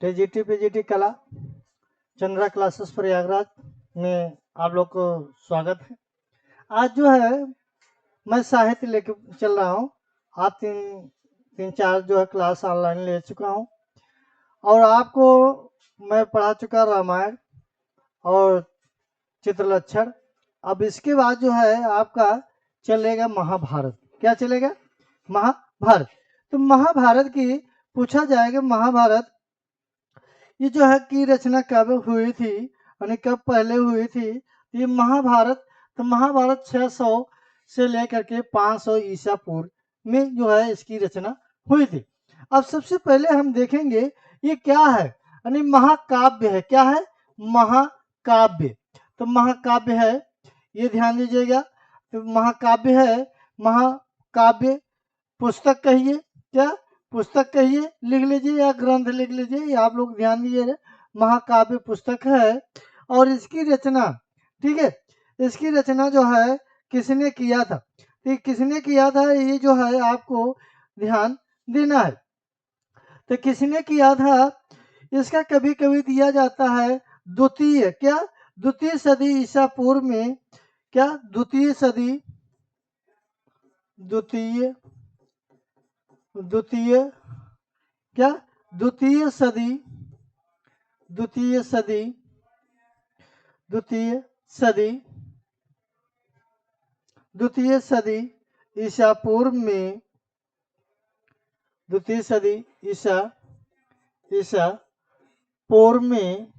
TGT PGT कला Chandra classes Prayagraj में आप लोग को स्वागत है। आज जो है मैं साहित्य लेके चल रहा हूँ। आप तीन चार जो है क्लास ऑनलाइन ले चुका हूँ और आपको मैं पढ़ा चुका रामायण और चित्रलक्षण। अब इसके बाद जो है आपका चलेगा महाभारत। क्या चलेगा? महाभारत। तो महाभारत की पूछा जाएगा, महाभारत ये जो है की रचना कब हुई थी यानी कब पहले हुई थी। ये महाभारत, तो महाभारत 600 से लेकर के 500 ईसा पूर्व में जो है इसकी रचना हुई थी। अब सबसे पहले हम देखेंगे ये क्या है, यानी महाकाव्य है। क्या है? महाकाव्य। तो महाकाव्य है, ये ध्यान दीजिएगा। तो महाकाव्य है, महाकाव्य पुस्तक कहिए, क्या पुस्तक कहिए, लिख लीजिए या ग्रंथ लिख लीजिए, आप लोग ध्यान दीजिए। महाकाव्य पुस्तक है और इसकी रचना, ठीक है, इसकी रचना जो है किसने किया था, ठीक, किसने किया था ये जो है आपको ध्यान देना है। तो किसने किया था, इसका कभी कभी दिया जाता है द्वितीय, क्या द्वितीय सदी ईसा पूर्व में, क्या द्वितीय सदी, द्वितीय क्या द्वितीय सदी, द्वितीय सदी, द्वितीय सदी, द्वितीय सदी ईसा पूर्व में, द्वितीय सदी ईसा पूर्व में,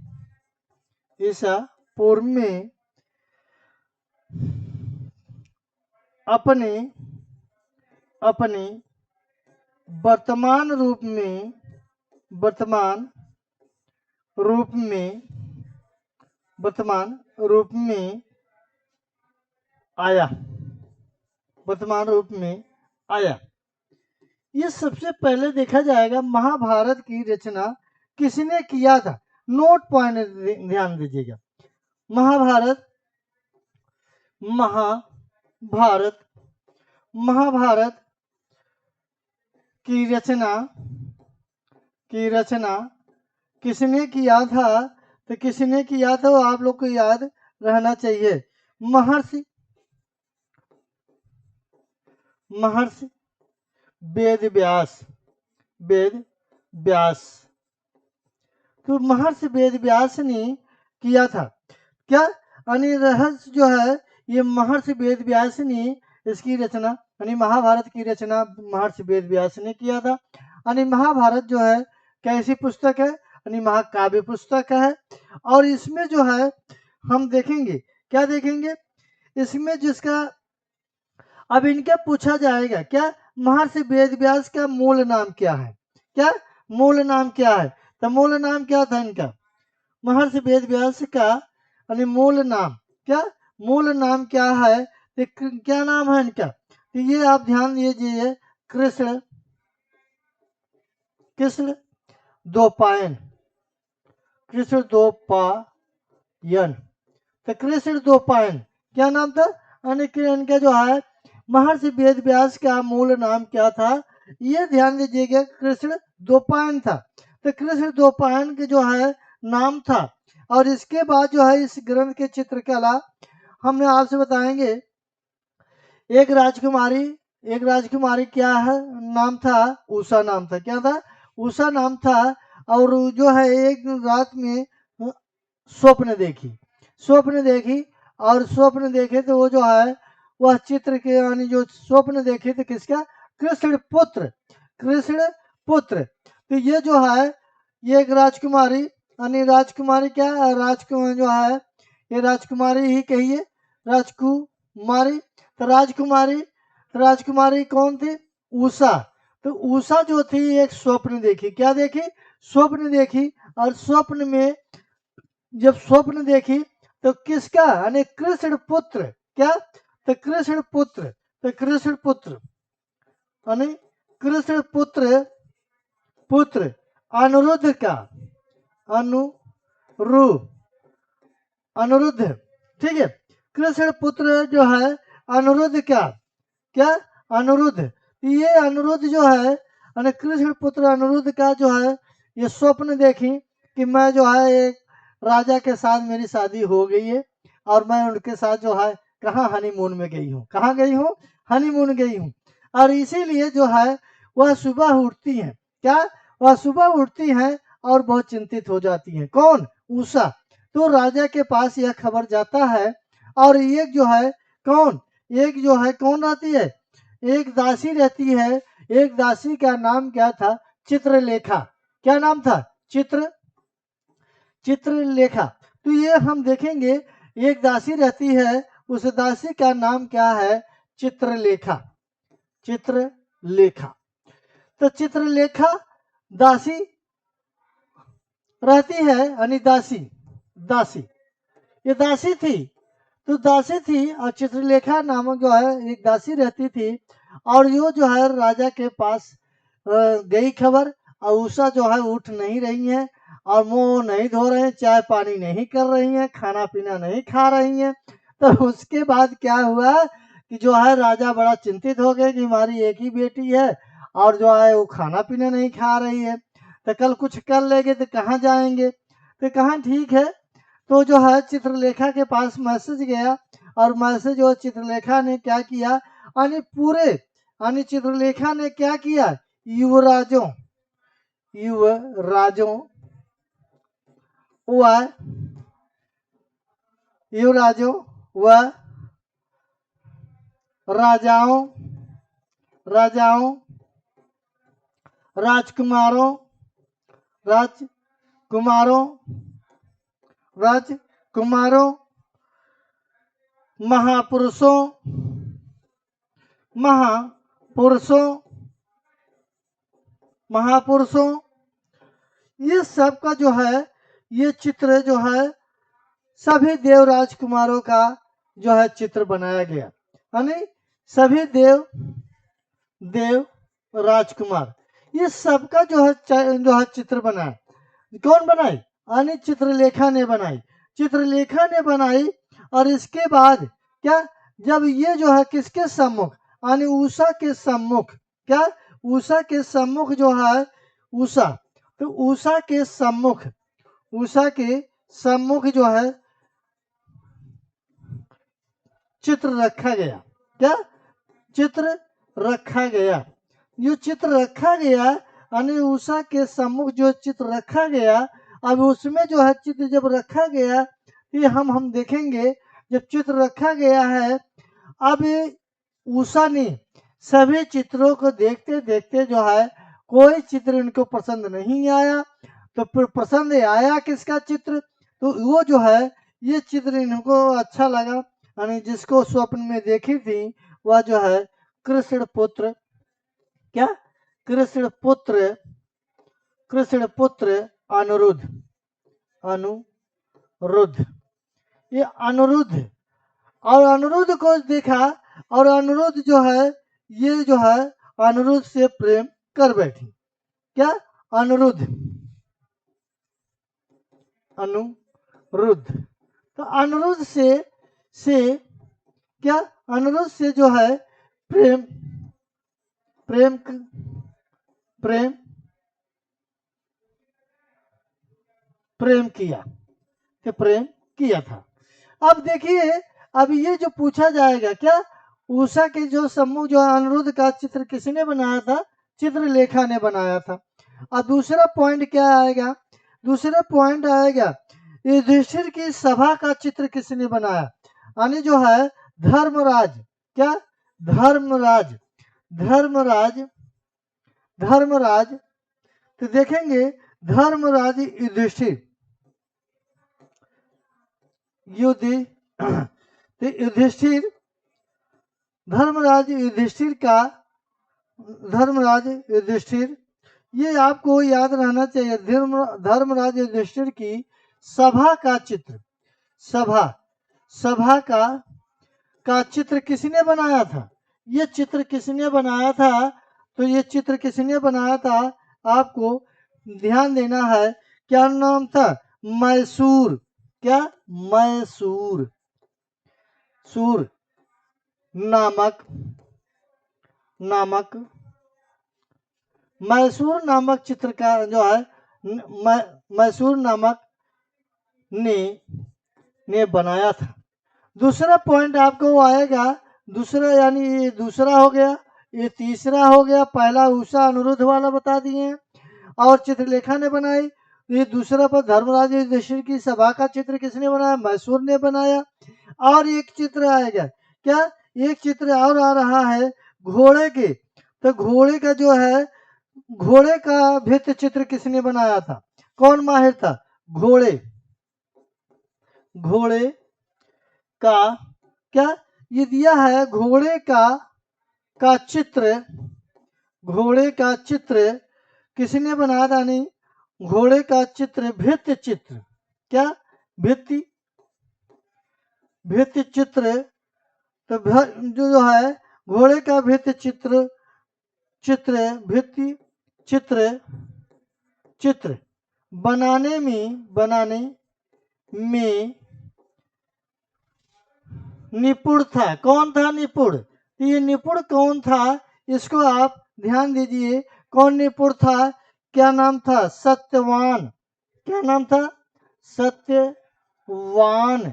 ईसा पूर्व में अपने वर्तमान रूप में, वर्तमान रूप में आया, वर्तमान रूप में आया। ये सबसे पहले देखा जाएगा महाभारत की रचना किसने किया था। नोट पॉइंट ध्यान दीजिएगा। महाभारत की रचना किसने किया था, तो किसने किया था वो आप लोग को याद रहना चाहिए। महर्षि वेद व्यास, तो महर्षि वेद व्यास ने किया था। क्या यानी रहस्य जो है ये महर्षि वेद व्यास ने इसकी रचना, यानी महाभारत की रचना महर्षि वेद व्यास ने किया था। यानी महाभारत जो है कैसी पुस्तक है, यानी महाकाव्य पुस्तक है। और इसमें जो है हम देखेंगे, क्या देखेंगे इसमें, जिसका अब इनका पूछा जाएगा, क्या महर्षि वेद व्यास का मूल नाम क्या है, क्या मूल नाम क्या है। तो मूल नाम क्या था इनका, महर्षि वेद व्यास का यानी मूल नाम, क्या मूल नाम क्या है, तो क्या नाम है इनका, तो ये आप ध्यान दीजिए, कृष्ण द्वैपायन, कृष्ण द्वैपायन। तो कृष्ण द्वैपायन क्या नाम था, यानी इनका जो है महर्षि वेद व्यास का मूल नाम क्या था, ये ध्यान दीजिएगा, कृष्ण द्वैपायन था। तो कृष्ण द्वैपायन के जो है नाम था। और इसके बाद जो है इस ग्रंथ के चित्रकला हमने आपसे बताएंगे। एक राजकुमारी क्या है नाम था, उषा नाम था। क्या था? उषा नाम था। और जो है एक रात में स्वप्न देखी और स्वप्न देखे तो वो जो है वह चित्र के, यानी जो स्वप्न देखे थे किसका, कृष्ण पुत्र। तो ये जो है ये एक राजकुमारी, यानी राजकुमारी क्या, राजकुमारी जो है ये राजकुमारी ही कहिए, राजकुमारी। तो राजकुमारी कौन थी? उषा। तो उषा जो थी एक स्वप्न देखी, क्या देखी? स्वप्न देखी। और स्वप्न में जब स्वप्न देखी तो किसका, यानी कृष्ण पुत्र, क्या, तो कृष्ण पुत्र यानी कृष्ण पुत्र अनिरुद्ध का, अनिरुद्ध, ठीक है, कृष्ण पुत्र जो है अनिरुद्ध का, क्या अनिरुद्ध, ये अनिरुद्ध जो है, कृष्ण पुत्र अनिरुद्ध का जो है ये स्वप्न देखी कि मैं जो है एक राजा के साथ मेरी शादी हो गई है और मैं उनके साथ जो है कहाँ हनीमून में गई हूँ, कहाँ गई हूँ, हनीमून गई हूँ। और इसीलिए जो है वह सुबह उठती हैं, क्या, वह सुबह उठती हैं और बहुत चिंतित हो जाती हैं। कौन, उषा। तो राजा के पास यह खबर जाता है और एक जो है कौन, एक जो है कौन रहती है, एक दासी रहती है। एक दासी का नाम क्या था, चित्रलेखा। क्या नाम था, चित्रलेखा। तो ये हम देखेंगे, एक दासी रहती है, उस दासी का नाम क्या है, चित्रलेखा, चित्रलेखा। तो चित्रलेखा दासी रहती है, यानी दासी, दासी, ये दासी थी। तो दासी थी और चित्रलेखा नामक जो है एक दासी रहती थी। और यो जो है राजा के पास गई खबर, और उषा जो है उठ नहीं रही है और मुंह नहीं धो रहे हैं, चाय पानी नहीं कर रही हैं, खाना पीना नहीं खा रही हैं। तो उसके बाद क्या हुआ कि जो है राजा बड़ा चिंतित हो गए कि हमारी एक ही बेटी है और जो है वो खाना पीना नहीं खा रही है, तो कल कुछ कर लेंगे तो कहाँ जाएंगे। तो कहाँ, ठीक है। तो जो है चित्रलेखा के पास मैसेज गया और मैसेज जो चित्रलेखा ने क्या किया, यानी पूरे, यानी चित्रलेखा ने क्या किया, युवराजों, युवराजों व युवराजों व राजाओं, राजाओं, राजकुमारों, राजकुमारों, राजकुमारों, महापुरुषों, महापुरुषों, महापुरुषों, ये सब का जो है ये चित्र जो है सभी देव राजकुमारों का जो है चित्र बनाया गया, यानी सभी देव राजकुमार, ये सबका जो है चित्र बनाया। कौन बनाई, यानी चित्रलेखा ने बनाई, चित्रलेखा ने बनाई। और इसके बाद क्या, जब ये जो है किसके सम्मुख, यानी उषा के सम्मुख, क्या, उषा के सम्मुख जो है, उषा, तो उषा के सम्मुख, उषा के सम्मुख जो है चित्र रखा गया, क्या, चित्र रखा गया। जो चित्र रखा गया, यानी उषा के सम्मुख जो चित्र रखा गया, अब उसमें जो है चित्र जब रखा गया, ये हम देखेंगे, जब चित्र रखा गया है, अब उषा ने सभी चित्रों को देखते देखते जो है कोई चित्र इनको पसंद नहीं आया। तो फिर पसंद आया किसका चित्र, तो वो जो है ये चित्र इनको अच्छा लगा, यानी जिसको स्वप्न में देखी थी वह जो है कृष्ण पुत्र, क्या, कृष्ण पुत्र, कृष्ण पुत्र अनिरुद्ध, अनुरुद्ध, ये अनिरुद्ध, और अनिरुद्ध को देखा और अनिरुद्ध जो है ये जो है अनिरुद्ध से प्रेम कर बैठी। क्या, अनिरुद्ध, अनुरुद्ध, तो अनिरुद्ध से क्या, अनिरुद्ध से जो है प्रेम, प्रेम, प्रेम, प्रेम किया, कि प्रेम किया था। अब देखिए, अब ये जो पूछा जाएगा, क्या, उषा के जो समूह जो अनिरुद्ध का चित्र किसने बनाया था, चित्रलेखा ने बनाया था। और दूसरा पॉइंट क्या आएगा, दूसरा पॉइंट आएगा युधिष्ठिर की सभा का चित्र किसने बनाया, यानी जो है धर्मराज, क्या, धर्मराज, धर्मराज, धर्मराज, तो देखेंगे धर्मराज युधिष्ठिर, तो युधिष्ठिर, धर्मराज युधिष्ठिर का, धर्मराज युधिष्ठिर, ये आपको याद रहना चाहिए। धर्मराज युधिष्ठिर की सभा का चित्र, सभा, सभा का चित्र किसने बनाया था, ये चित्र किसने बनाया था, तो ये चित्र किसने बनाया था, आपको ध्यान देना है। क्या नाम था, मैसूर, क्या, मैसूर, सूर नामक, नामक, मैसूर नामक चित्र का जो है मैसूर नामक ने बनाया था। दूसरा पॉइंट आपको आएगा, दूसरा यानी ये दूसरा हो गया, ये तीसरा हो गया। पहला उषा अनिरुद्ध वाला बता दिए और चित्रलेखा ने बनाई। ये दूसरा पर धर्मराज युधिष्ठिर की सभा का चित्र किसने बनाया? मैसूर ने बनाया। और एक चित्र आएगा क्या, एक चित्र और आ रहा है घोड़े के, तो घोड़े का जो है, घोड़े का भित्ति चित्र किसने बनाया था? कौन माहिर था? घोड़े का क्या ये दिया है, घोड़े का चित्र, घोड़े का चित्र किसने बनाया था? नहीं, घोड़े का चित्र भित्ति चित्र, क्या भित्ति चित्र, तो जो है घोड़े का भित्ति चित्र भित्ति चित्र बनाने में निपुण था। कौन था निपुण? तो ये निपुण कौन था, इसको आप ध्यान दीजिए। कौन निपुण था? क्या नाम था? सत्यवान। क्या नाम था? सत्यवान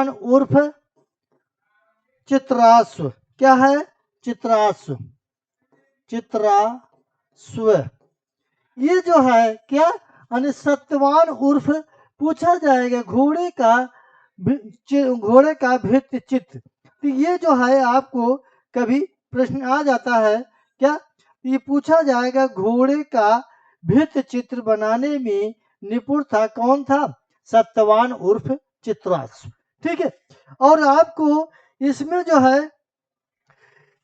उर्फ चित्राश्व। क्या है? चित्राश्व। ये जो है क्या, यानी सत्यवान उर्फ पूछा जाएगा घोड़े का भित्ति चित्र। तो ये जो है आपको कभी प्रश्न आ जाता है क्या, ये पूछा जाएगा घोड़े का भित्ति चित्र बनाने में निपुण था। कौन था? सत्यवान उर्फ चित्राश्व। ठीक है। और आपको इसमें जो है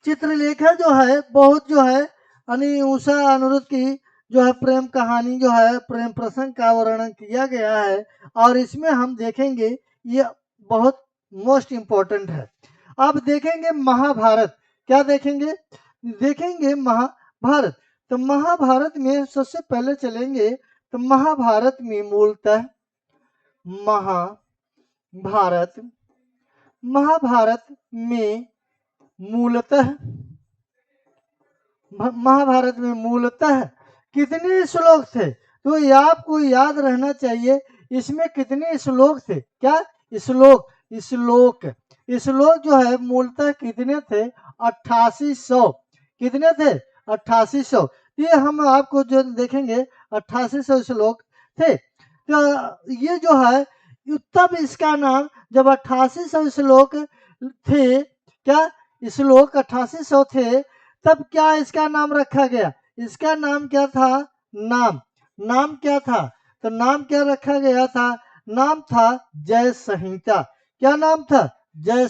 चित्रलेखा जो है बहुत जो है, यानी उषा अनिरुद्ध की जो है प्रेम कहानी जो है, प्रेम प्रसंग का वर्णन किया गया है। और इसमें हम देखेंगे ये बहुत मोस्ट इम्पोर्टेंट है। अब देखेंगे महाभारत। क्या देखेंगे? देखेंगे महाभारत। तो महाभारत में सबसे पहले चलेंगे, तो महाभारत में मूलतः महाभारत में मूलतः कितने श्लोक थे? तो ये आपको याद रहना चाहिए, इसमें कितने श्लोक थे? क्या श्लोक जो है मूलतः कितने थे? 8800। कितने थे? 8800। ये हम आपको जो देखेंगे 8800 श्लोक थे। तो ये जो है तब इसका नाम, जब 8800 श्लोक थे, क्या श्लोक 8800 थे, तब क्या इसका नाम रखा गया? इसका नाम क्या था? नाम क्या था? तो नाम क्या रखा गया था? नाम था जय संहिता। क्या नाम था? जय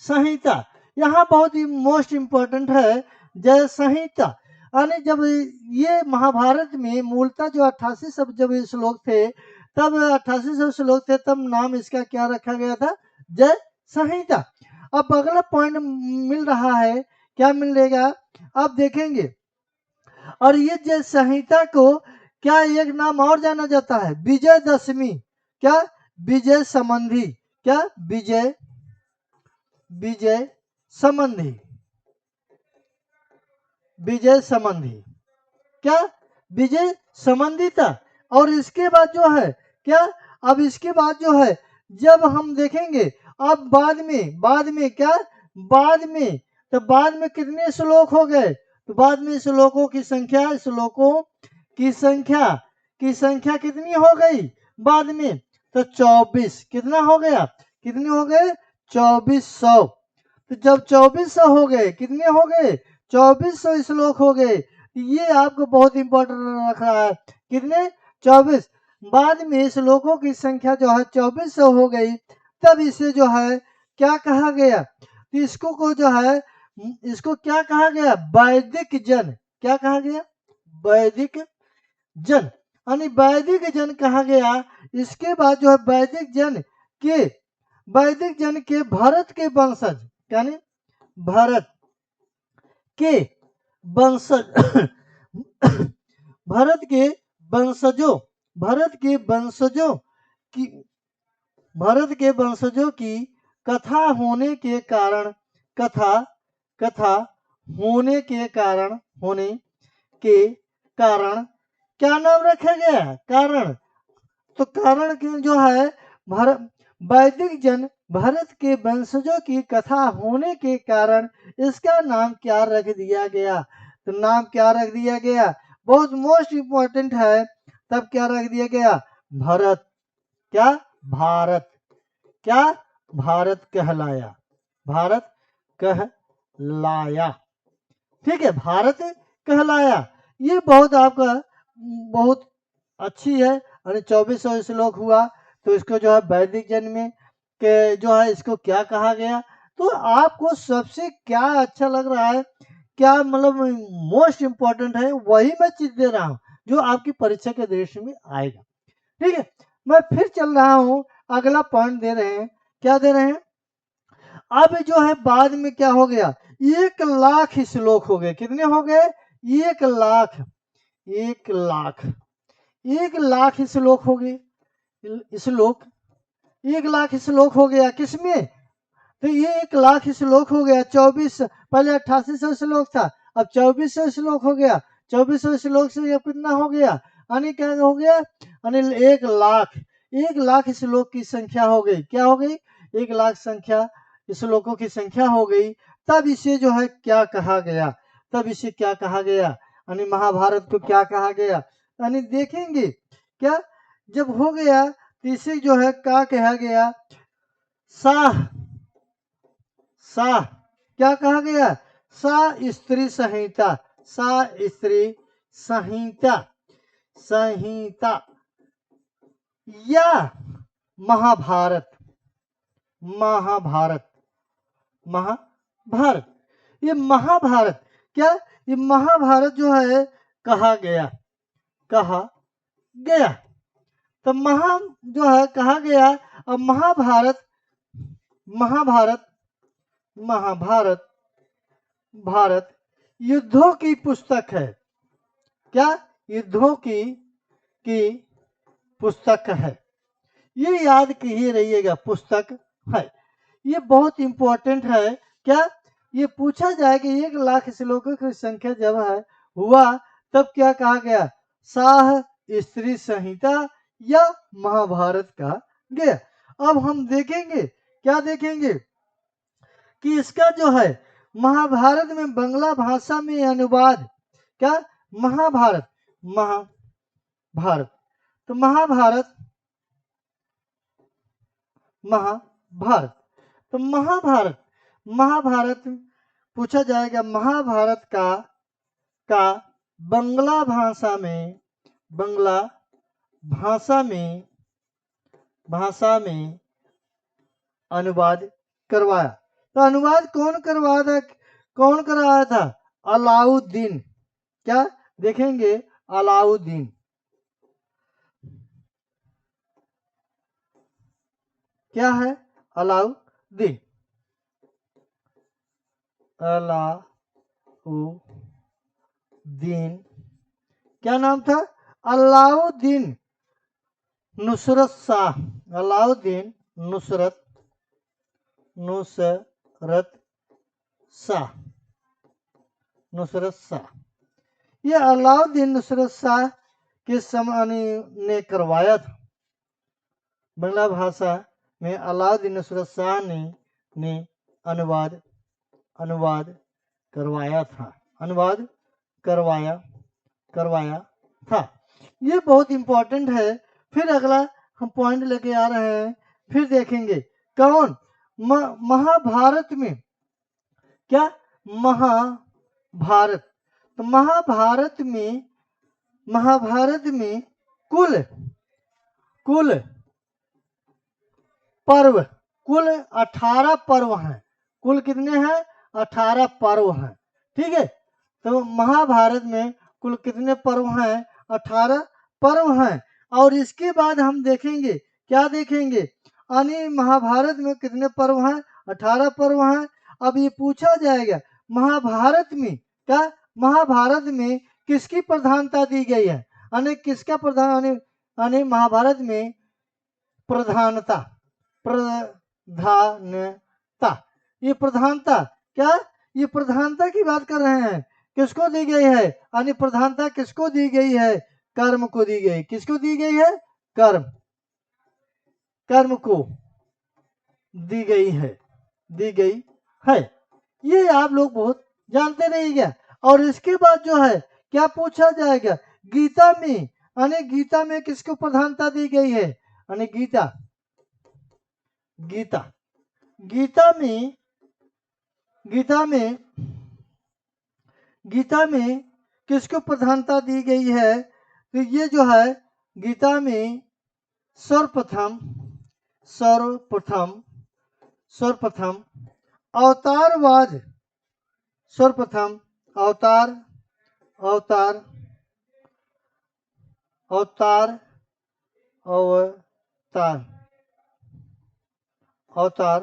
संहिता। यहाँ बहुत ही मोस्ट इम्पोर्टेंट है जय संहिता। यानी जब ये महाभारत में मूलतः जो 8800 जब ये श्लोक थे, तब 8800 श्लोक थे, तब नाम इसका क्या रखा गया था? जय संहिता। अब अगला पॉइंट मिल रहा है, क्या मिलेगा? आप देखेंगे। और ये जय संहिता को क्या एक नाम और जाना जाता है? विजयदशमी। क्या? विजय संबंधी। क्या? विजय संबंधी। क्या? विजय संबंधी था। और इसके बाद जो है क्या, अब इसके बाद जो है जब हम देखेंगे, अब बाद में क्या, बाद में कितने श्लोक हो गए? तो बाद में श्लोकों की संख्या कितनी हो गई बाद में? तो 24। कितना हो गया? कितने हो गए? 2400। तो जब 2400 हो गए, कितने हो गए? 2400 श्लोक हो गए। ये आपको बहुत इंपॉर्टेंट रख रहा है। कितने? 24। बाद में श्लोकों की संख्या जो है 2400 हो गई, तब इसे जो है क्या कहा गया? तो इसको को जो है, इसको क्या कहा गया? वैदिक जन। क्या कहा गया? वैदिक जन, यानी वैदिक जन कहा गया। इसके बाद जो है वैदिक जन के भरत के वंशज, यानी भरत के वंशजों की कथा होने के कारण के कारण क्या नाम रखा गया? कारण। तो कारण के जो है वैदिक जन भरत के वंशजों की कथा होने के कारण इसका नाम क्या रख दिया गया? तो नाम क्या रख दिया गया? बहुत मोस्ट इंपॉर्टेंट है। तब क्या रख दिया गया? भरत। क्या? भारत। क्या? भारत कहलाया। भारत कहलाया। ठीक है, भारत कहलाया। ये बहुत आपका बहुत अच्छी है। और 2400 श्लोक हुआ। तो इसको जो है वैदिक जन में के जो है इसको क्या कहा गया? तो आपको सबसे क्या अच्छा लग रहा है, क्या मतलब मोस्ट इम्पोर्टेंट है, वही मैं चीज दे रहा हूँ जो आपकी परीक्षा के दृष्टि में आएगा। ठीक है, मैं फिर चल रहा हूँ। अगला पॉइंट दे रहे हैं। क्या दे रहे हैं? अब जो है बाद में क्या हो गया? 1,00,000 श्लोक हो गए। कितने हो गए? 1,00,000। 1,00,000। 1,00,000 श्लोक हो गए। श्लोक 1,00,000 श्लोक हो गया किसमें? तो ये 1,00,000 श्लोक हो गया। 24, पहले 8800 श्लोक था, अब 2400 श्लोक हो गया। 2400 श्लोक से अब कितना हो गया? यानी क्या हो गया? अनिल 1,00,000। 1,00,000 श्लोक की संख्या हो गई। क्या हो गई? 1,00,000 संख्या श्लोकों की संख्या हो गई। तब इसे जो है क्या कहा गया? तब इसे क्या कहा गया? यानी महाभारत को क्या कहा गया? यानी देखेंगे क्या जब हो गया तो इसे जो है क्या कहा गया? साह। साह क्या कहा गया? सा स्त्री संहिता। सा स्त्री संहिता। संहिता या महाभारत। महाभारत। महाभारत। ये महाभारत क्या? ये महाभारत जो है कहा गया। कहा गया। तो महा जो है कहा गया। अब महाभारत। महाभारत। महाभारत भारत युद्धों की पुस्तक है। क्या? युद्धों की पुस्तक है। ये याद कीजिए रहिएगा, पुस्तक है। ये बहुत इंपॉर्टेंट है। क्या? ये पूछा जाए कि 1,00,000 श्लोकों की संख्या जब है हुआ तब क्या कहा गया? साह स्त्री संहिता या महाभारत कहा गया। अब हम देखेंगे, क्या देखेंगे कि इसका जो है महाभारत में बांग्ला भाषा में अनुवाद। क्या? महाभारत। महाभारत। तो महाभारत। महाभारत। तो महाभारत। महाभारत पूछा जाएगा महाभारत का बांग्ला भाषा में, बांग्ला भाषा में अनुवाद करवाया। तो अनुवाद कौन करवाया था? कौन करवाया था? अलाउद्दीन। क्या देखेंगे? अलाउद्दीन। क्या है? अलाउद्दीन। अलाउद्दीन क्या नाम था? अलाउद्दीन नुसरत शाह। अलाउद्दीन नुसरत शाह। नुसरत शाह। ये अलाउद्दीन नुसरत शाह के समय ने करवाया था। बांग्ला भाषा में अलाउद्दीन नुसरत शाह ने अनुवाद करवाया था। अनुवाद करवाया था। ये बहुत इंपॉर्टेंट है। फिर अगला हम पॉइंट लेके आ रहे हैं। फिर देखेंगे कौन? महाभारत में। क्या? महाभारत। तो महाभारत में कुल पर्व, कुल 18 पर्व हैं। कुल कितने हैं? 18 पर्व हैं। ठीक है, तो महाभारत में कुल कितने पर्व हैं? 18 पर्व हैं। और इसके बाद हम देखेंगे, क्या देखेंगे? यानी महाभारत में कितने पर्व हैं? 18 पर्व हैं। अब ये पूछा जाएगा महाभारत में, क्या महाभारत में किसकी प्रधानता दी गई है? यानी किसका प्रधान, यानी महाभारत में प्रधानता। प्रधानता, ये प्रधानता। क्या? ये प्रधानता की बात कर रहे हैं। किसको दी गई है, यानी प्रधानता किसको दी गई है, कर्म को दी गई। किसको दी गई है, कर्म, कर्म को दी गई है, दी गई है। ये आप लोग बहुत जानते रहिएगा। और इसके बाद जो है क्या पूछा जाएगा, गीता में, यानी गीता में किसको प्रधानता दी गई है, यानी गीता, गीता, गीता में, गीता में, गीता में किसको प्रधानता दी गई है, तो ये जो है गीता में सर्वप्रथम, सर्वप्रथम, सर्वप्रथम अवतारवाद, सर्वप्रथम अवतार, अवतार, अवतार, अवतार, अवतार,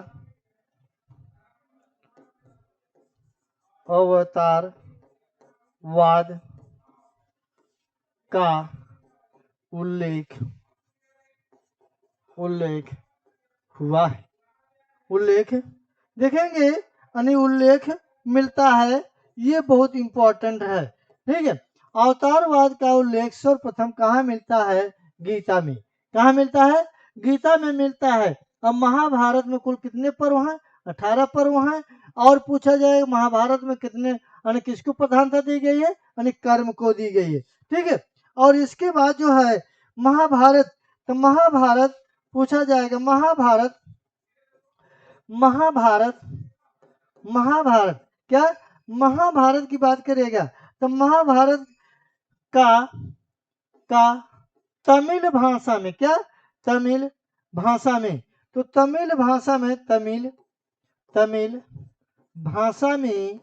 अवतारवाद का उल्लेख, उल्लेख हुआ है। उल्लेख देखेंगे, यानी उल्लेख मिलता है, ये बहुत इंपॉर्टेंट है। ठीक है, अवतारवाद का उल्लेख सर्वप्रथम कहाँ मिलता है, गीता में। कहाँ मिलता है, गीता में मिलता है। अब महाभारत में कुल कितने पर्व हैं, 18 पर्व हैं। और पूछा जाए महाभारत में कितने, यानी किसको प्रधानता दी गई है, यानी कर्म को दी गई है। ठीक है, और इसके बाद जो है महाभारत, तो महाभारत पूछा जाएगा, महाभारत, महाभारत, महाभारत क्या, महाभारत की बात करेगा तो महाभारत का तमिल भाषा में, क्या, तमिल भाषा में, तो तमिल भाषा में, तमिल, तमिल भाषा में,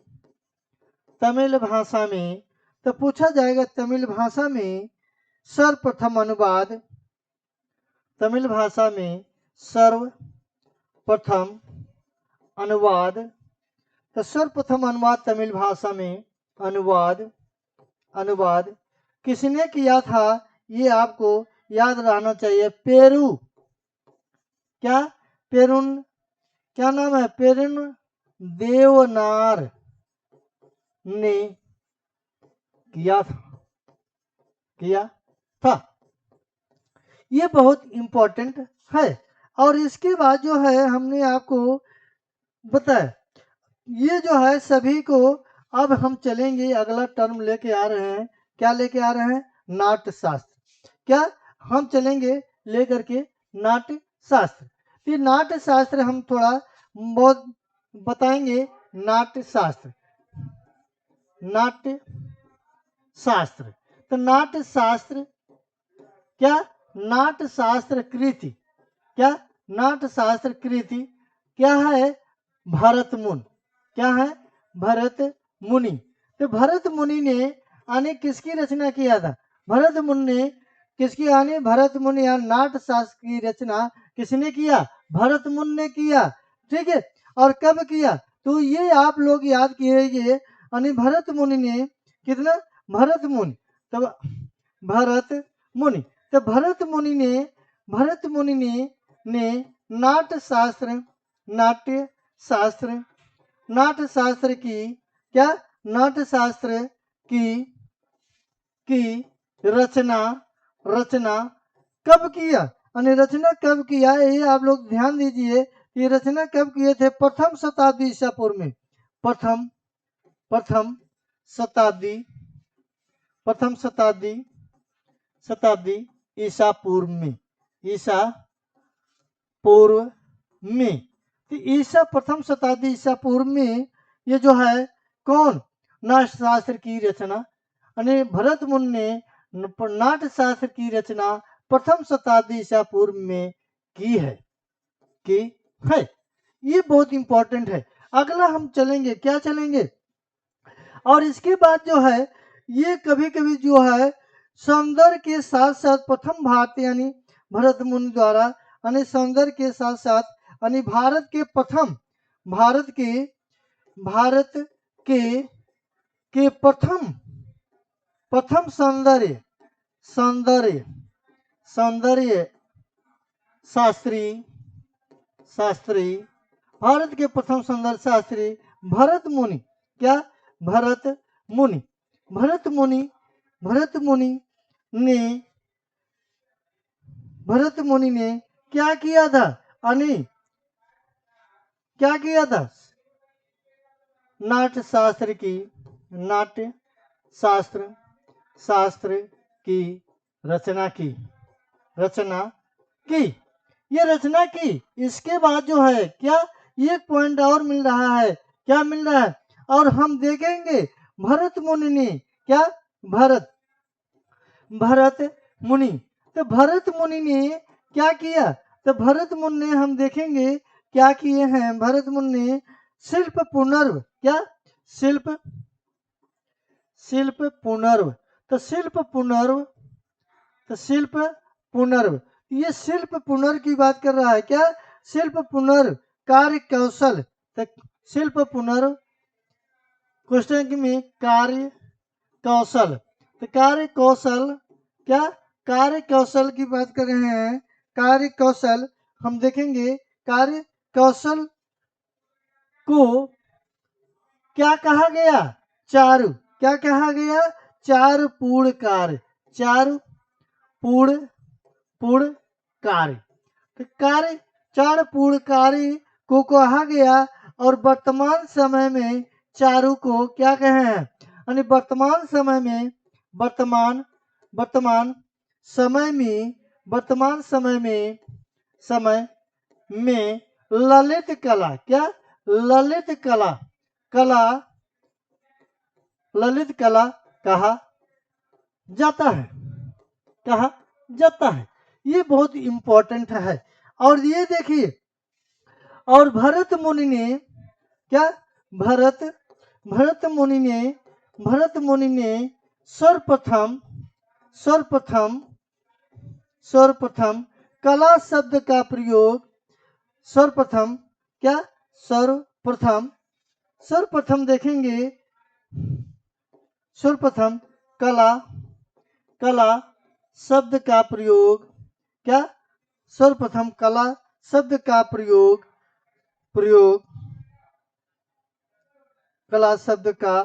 तमिल भाषा में, तो पूछा जाएगा तमिल भाषा में सर्वप्रथम अनुवाद, तमिल भाषा में सर्वप्रथम अनुवाद, तो सर्वप्रथम अनुवाद तमिल भाषा में, अनुवाद, अनुवाद किसने किया था, ये आपको याद रहना चाहिए, पेरू, क्या, पेरुन, क्या नाम है, पेरुन देवनार ने किया था, किया था। ये बहुत इंपॉर्टेंट है। और इसके बाद जो है हमने आपको बताया, ये जो है सभी को, अब हम चलेंगे, अगला टर्म लेके आ रहे हैं, क्या लेके आ रहे हैं, नाट्य शास्त्र। क्या, हम चलेंगे लेकर के नाट्य शास्त्र। ये नाट्य शास्त्र हम थोड़ा बहुत बताएंगे, नाट्य शास्त्र, नाट्य शास्त्र, तो नाट्य शास्त्र क्या, नाट्य शास्त्र कृति, क्या, नाट्य शास्त्र कृति क्या है, भरत मुनि, क्या है, भरत मुनि। तो भरत मुनि ने आने किसकी रचना किया था, भरत मुनि ने किसकी, आने भरत मुनि या नाट्य शास्त्र की रचना किसने किया, भरत मुनि ने किया। ठीक है, और कब किया, तो ये आप लोग याद कीजिए, यानी भरत मुनि ने कितना, भरत मुनि, तब भरत मुनि, तो भरत मुनि ने, भरत मुनि ने नाट्य शास्त्र, नाट्य शास्त्र, नाट्य शास्त्र की, क्या, नाट्य शास्त्र की रचना, रचना कब किया, यानी रचना कब किया, ये आप लोग ध्यान दीजिए, ये रचना कब किए थे, प्रथम शताब्दी ईसा पूर्व में, प्रथम, प्रथम शताब्दी, प्रथम शताब्दी, शताब्दी ईसा पूर्व में, ईसा पूर्व में, तो ईसा प्रथम शताब्दी ईसा पूर्व में ये जो है कौन, नाट्य शास्त्र की रचना, यानी भरत मुनि ने नाट्य शास्त्र की रचना प्रथम शताब्दी ईसा पूर्व में की है, की है। ये बहुत इंपॉर्टेंट है। अगला हम चलेंगे, क्या चलेंगे, और इसके बाद जो है ये कभी कभी जो है सौंदर्य के साथ साथ प्रथम भारतीय, यानी भरत मुनि द्वारा, यानी सौंदर्य के साथ साथ, यानी भारत के प्रथम, भारत के, भारत के प्रथम, प्रथम सौंदर्य, सौंदर्य, सौंदर्य शास्त्री, शास्त्री, भारत के प्रथम सौंदर्य शास्त्री भरत मुनि, क्या, भरत मुनि। भरत मुनि ने भरत मुनि ने क्या किया था? अनि क्या किया था? नाट्य शास्त्र की रचना की। ये रचना की। इसके बाद जो है क्या, एक पॉइंट और मिल रहा है। क्या मिल रहा है? और हम देखेंगे भरत मुनि ने क्या, भरत मुनि, तो भरत मुनि ने क्या किया? तो भरत मुनि ने हम देखेंगे क्या किए हैं। भरत मुनि ने शिल्प पुनर्व, क्या शिल्प पुनर्व, तो शिल्प पुनर्व, ये शिल्प पुनर्व की बात कर रहा है। क्या? शिल्प पुनर्व कार्य कौशल, तो शिल्प पुनर्व क्वेश्चन में कार्य कौशल, तो कार्य कौशल, क्या कार्य कौशल की बात कर रहे हैं। कार्य कौशल हम देखेंगे, कार्य कौशल को क्या कहा गया? चारु। क्या कहा गया? चार पूर्ण कार्य, तो कार्य चार पूर्ण कार्य को कहा गया। और वर्तमान समय में चारु को क्या कहे हैं? यानी वर्तमान समय में ललित कला, क्या ललित कला कहा जाता है। ये बहुत इंपॉर्टेंट है। और ये देखिए, और भरत मुनि ने क्या, भरत मुनि ने सर्वप्रथम कला शब्द का प्रयोग, सर्वप्रथम देखेंगे, सर्वप्रथम कला शब्द का प्रयोग, क्या सर्वप्रथम कला शब्द का प्रयोग, कला शब्द का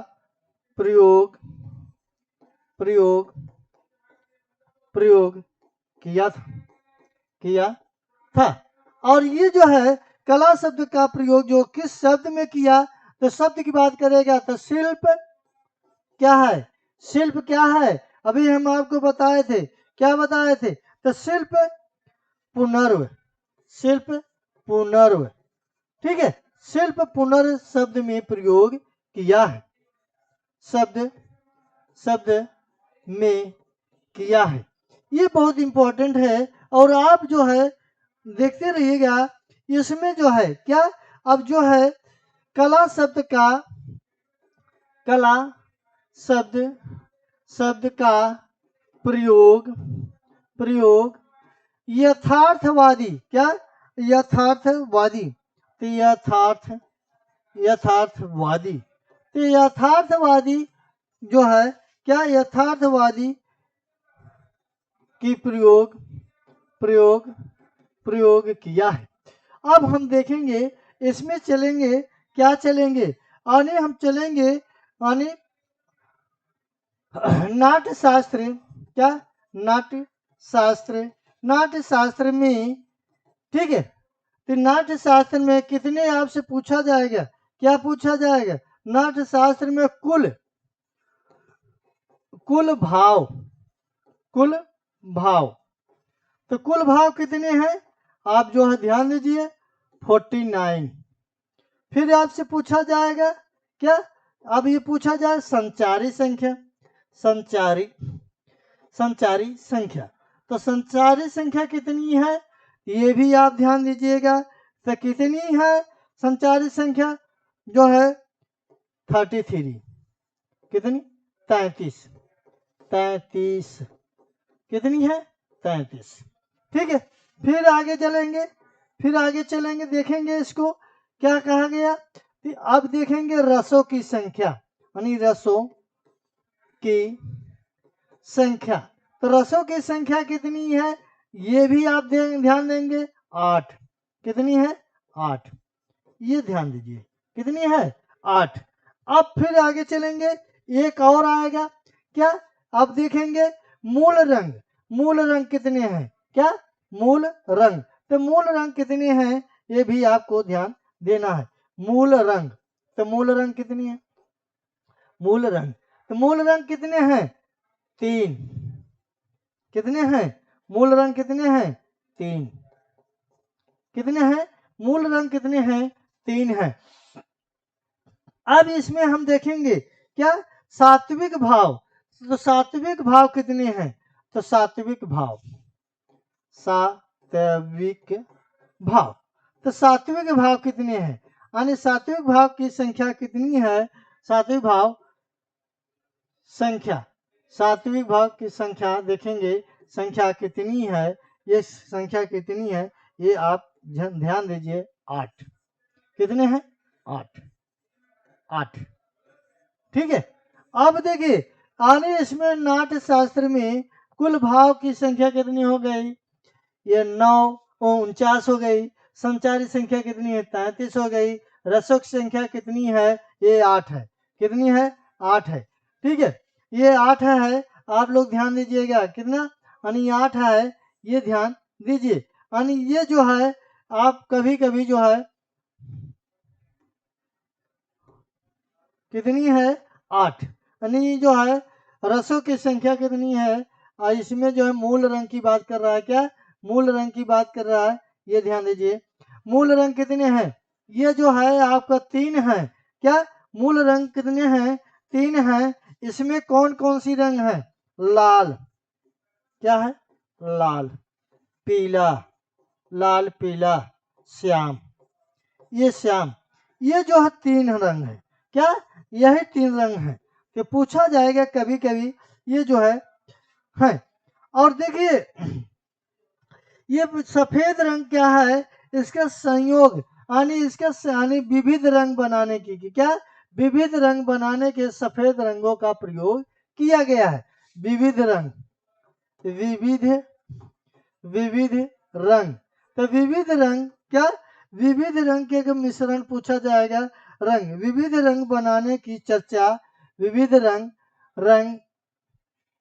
प्रयोग किया था। और ये जो है कला शब्द का प्रयोग जो किस शब्द में किया, तो शब्द की बात करेगा तो शिल्प क्या है? शिल्प क्या है? अभी हम आपको बताए थे, क्या बताए थे? तो शिल्प पुनर्व, ठीक है, शिल्प पुनर्व शब्द में प्रयोग किया है, शब्द में किया है। ये बहुत इंपॉर्टेंट है। और आप जो है देखते रहिएगा, इसमें जो है क्या, अब जो है कला शब्द का प्रयोग यथार्थवादी, क्या यथार्थवादी, तो यथार्थवादी जो है क्या, यथार्थवादी की प्रयोग किया है। अब हम देखेंगे इसमें चलेंगे, क्या चलेंगे, आने हम चलेंगे आने नाट्य शास्त्र, क्या नाट्य शास्त्र में, ठीक है, तो नाट्य शास्त्र में कितने आपसे पूछा जाएगा? क्या पूछा जाएगा? नाट्य शास्त्र में कुल भाव, तो कुल भाव कितने हैं? आप जो है ध्यान दीजिए 49। फिर आपसे पूछा जाएगा क्या, अब ये पूछा जाए संचारी संख्या, तो संचारी संख्या कितनी है? ये भी आप ध्यान दीजिएगा। तो कितनी है संचारी संख्या? जो है 33, कितनी? 33, कितनी है? 33, ठीक है। फिर आगे चलेंगे, देखेंगे इसको क्या कहा गया। अब देखेंगे रसों की संख्या, यानी रसों की संख्या, तो रसों की संख्या कितनी है? ये भी आप ध्यान देंगे 8, कितनी है? 8, ये ध्यान दीजिए कितनी है? 8। अब फिर आगे चलेंगे, एक और आएगा क्या, अब देखेंगे मूल रंग। मूल रंग कितने हैं, क्या मूल रंग, तो मूल रंग कितने हैं ये भी आपको ध्यान देना है। मूल रंग, तो मूल रंग कितनी है, मूल रंग, तो मूल रंग कितने हैं, 3। कितने हैं मूल रंग, कितने हैं 3। कितने हैं मूल रंग, कितने हैं 3 हैं। अब इसमें हम देखेंगे क्या, सात्विक भाव, तो सात्विक भाव कितने हैं, तो सात्विक भाव, सात्विक भाव, तो सात्विक भाव कितने हैं, यानी सात्विक भाव की संख्या कितनी है, सात्विक भाव संख्या, सात्विक भाव की संख्या देखेंगे, संख्या कितनी है, ये संख्या कितनी है ये आप ध्यान दीजिए, 8। कितने हैं 8, 8। ठीक है, अब देखिए आने इसमें नाट्य शास्त्र में कुल भाव की संख्या कितनी हो गई, ये 49 हो गई। संचारी संख्या कितनी है, 33 हो गई। रसों की संख्या कितनी है, ये 8 है। कितनी है, 8 है। ठीक है, ये 8 है, आप लोग ध्यान दीजिएगा कितना, यानी 8 है, ये ध्यान दीजिए। यानी ये जो है आप कभी कभी जो है कितनी है 8, यानी जो है रसों की संख्या कितनी है, और इसमें जो है मूल रंग की बात कर रहा है, क्या मूल रंग की बात कर रहा है, ये ध्यान दीजिए। मूल रंग कितने हैं, ये जो है आपका 3 है। क्या मूल रंग कितने हैं, 3 हैं। इसमें कौन कौन सी रंग है, लाल, क्या है लाल, पीला, लाल पीला श्याम, ये श्याम, ये जो है 3 रंग है। क्या यही 3 रंग है, कि पूछा जाएगा कभी कभी, ये जो है। और देखिए ये सफेद रंग क्या है, इसका संयोग, यानी इसका यानी विविध रंग बनाने की, क्या विविध रंग बनाने के सफेद रंगों का प्रयोग किया गया है। विविध रंग, विविध, विविध रंग, तो विविध रंग, क्या विविध रंग के मिश्रण पूछा जाएगा, रंग, विविध रंग बनाने की चर्चा, विविध रंग, रंग,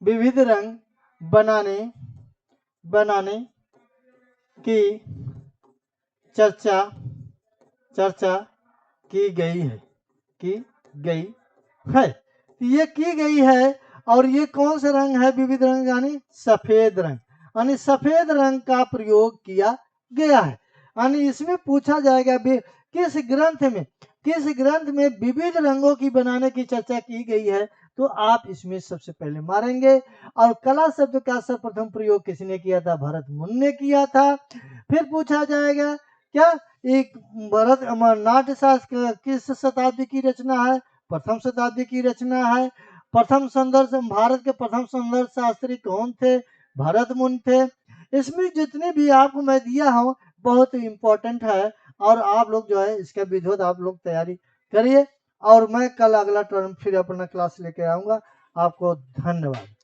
विविध रंग बनाने की चर्चा की गई है, की गई है। ये की गई है, और ये कौन सा रंग है, विविध रंग, यानी सफेद रंग, यानी सफेद रंग का प्रयोग किया गया है। यानी इसमें पूछा जाएगा किस ग्रंथ में विविध रंगों की बनाने की चर्चा की गई है, तो आप इसमें सबसे पहले मारेंगे। और कला शब्द का सर्वप्रथम प्रयोग किसने किया था, भरत मुनि ने किया था। फिर पूछा जाएगा क्या, एक भरत नाट्य शास्त्र किस शताब्दी की रचना है, प्रथम शताब्दी की रचना है। प्रथम संदर्भ, भारत के प्रथम संदर्भ शास्त्री कौन थे, भरत मुनि थे। इसमें जितने भी आपको मैं दिया हूँ बहुत इंपॉर्टेंट है, और आप लोग जो है इसका विधिवत आप लोग तैयारी करिए, और मैं कल अगला टर्म फिर अपना क्लास लेके आऊँगा। आपको धन्यवाद।